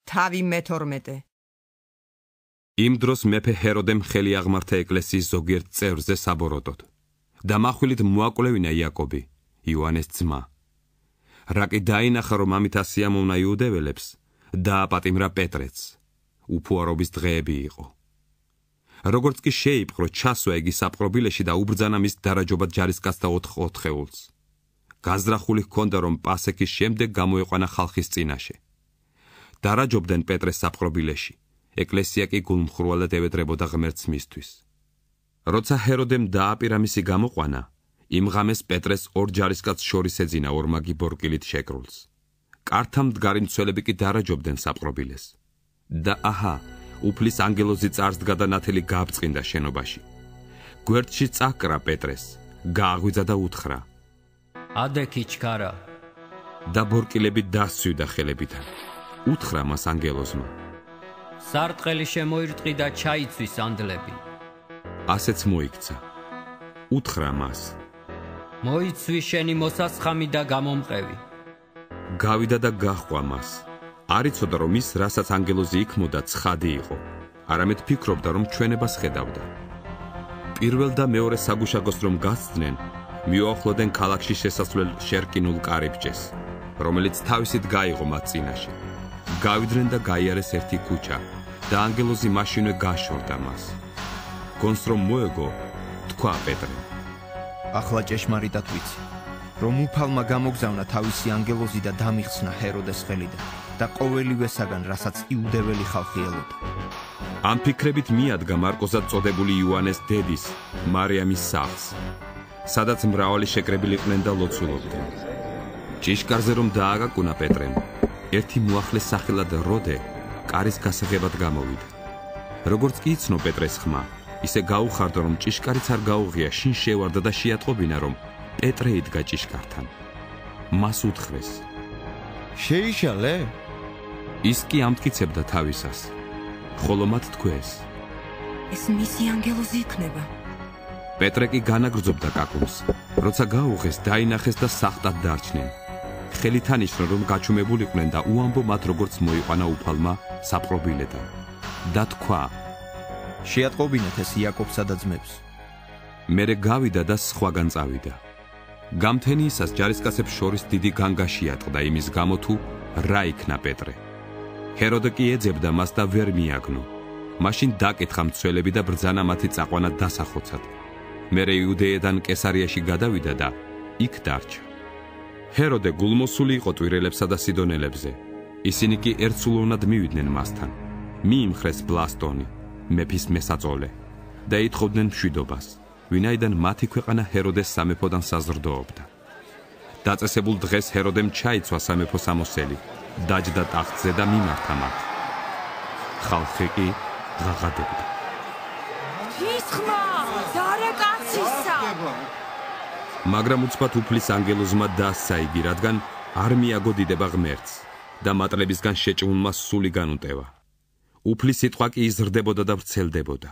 თავი მე-12. იმ დროს მეფე ჰეროდემ ხელი აღმართა ეკლესიის ზოგიერთ წევრზე საბოროტოდ და מחვილით მოაკვლევინა იაკობი, იოანეს ძმა. რაკი დაინახა, რომ ამით ასიამოვნა იუდეველებს, დააპატიმრა პეტრეც. უფუარობის დღეები იყო. როგორც კი შეიპყრო, ჩასვა იგი საპყრობილეში და უბრძანა მის დარაჯობად ჯარისკაცთა 4 გაზრახული ჰქონდა, რომ პასექის შემდეგ გამოეყვანა ხალხის წინაშე. დარაჯობდნენ პეტრეს საპყრობილეში, ეკლესია კი გულმხრუალად ევედრებოდა ღმერთს მისთვის. როცა ჰეროდემ დააპირა მისი გამოყვანა, იმ ღამეს პეტრეს 2 ჯარისკაცს შორის ეძინა ორმაგი ბორკილით შეკრულს. კართა მდგარი მცველები კი დარაჯობდნენ საპყრობილეს. და აჰა, უფლის ანგელოზი წარსდგა და ნათელი გააბწყინდა შენობაში. გვერდში წაკრა პეტრეს, გააღვიძა და უთხრა: ადექი ჩქარა. და ბორკილები დასცვიდა ხელებიდან. უთხრა მას ანგელოზმა: სარტყელი შემოირტყი და ჩაიცვის ანდლები. ასეც მოიქცა. უთხრა მას: მოიცვი შენი მოსასხამი და გამომყევი. გავიდა და გაჰყვა მას. არ იცოდა, რომ ის, რასაც ანგელოზი იქმოდა, ცხადი იყო. არამედ ფიქრობდა, რომ ჩვენებას ხედავდა. პირველ და მეორე საგუშაგოს რომ გასცდნენ, მიუახლოვდნენ ქალაქში შესასვლელ შერკინულ კარიბჭეს, რომელიც თავისით გაიღო მათ წინაშე. გავიდნენ და გაიარეს ერთი ქუჩა და ანგელოზი მაშინვე გაშორდა მას. გონს რომ მოეგო, თქვა პეტრემ: ახლა ჭეშმარიტად ვიცი, რომ უფალმა გამოგზავნა თავისი ანგელოზი და დამიხსნა ჰეროდეს ხელიდან და ყოველივესაგან, რასაც იუდეველი ხალხი ელოდა. ამ ფიქრებით მიადგა მარკოზად წოდებული იოანეს დედის, მარიამის სახლს, სადაც მრავალი შეკრებილიყვნენ და ლოცულობდნენ. ჭიშკარზე რომ დააგაკუნა პეტრემ, ერთი მოახლე სახელად როდე კარის გასაღებად გამოვიდა. როგორც კი იცნო პეტრეს ხმა, ისე გაუხარდა, რომ ჭიშკარიც არ გაუღია, შინ შევარდა და შეატყობინა, რომ პეტრე იდგა ჭიშკართან. მას უთხრეს: შეიშალე? ის კი ამტკიცებდა თავისას, ხოლო მათ თქვეს: ეს მისი ანგელოზი იქნება. პეტრე კი განაგრძობდა კაკუნს, როცა გაუღეს, დაინახეს და საყტად დარჩნენ. ხელით ანიშნა, რომ გაჩუმებულიყვნენ და უამბო მათ, როგორც მოიყვანა უფალმა საპყრობილედან. და თქვა: შეატყობინეთ ეს იაკობსა და ძმებს. მერე გავიდა და სხვაგან წავიდა. გამთენიისას ჯარისკაცებს შორის დიდი განგა შეატყდა იმის გამო, თუ რა იქნა პეტრე. ჰეროდე კი ეძებდა მას და ვერ მიაგნო. მაშინ დაკითხა მცველები და ბრძანა მათი წაყვანა დასახოცად. მერე იუდეიდან კესარიაში გადავიდა და იქ დარჩა. ჰეროდე გულმოსული იყო ტვირელებსა და სიდონელებზე. ისინი კი ერთსულოვნად მივიდნენ მასთან. მიიმხრეს ბლასტონი, მეფის მესაწოლე, და ითხოვდნენ მშვიდობას, ვინაიდან მათი ქვეყანა ჰეროდეს სამეფოდან საზრდოობდა. დაწესებულ დღეს ჰეროდემ ჩაიცვა სამეფო სამოსელი, დაჯდა ტახტზე და მიმართა მათ. ხალხი კი ღაღადებდა. ის ხმა, დარეკაცისა! მაგრამ უცბად უფლის ანგელოზმა დასცა იგი, რადგან არ მიაგო დიდება ღმერთს და მატლებისგან შეჭმულმა სული განუტევა. უფლის სიტყვა კი იზრდებოდა და ვრცელდებოდა.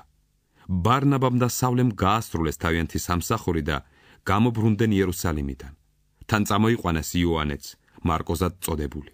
ბარნაბამ და სავლემ გაასრულეს თავიანთი სამსახური და გამობრუნდნენ იერუსალიმიდან. თან წამოიყვანეს იოანეც, მარკოზად წოდებული.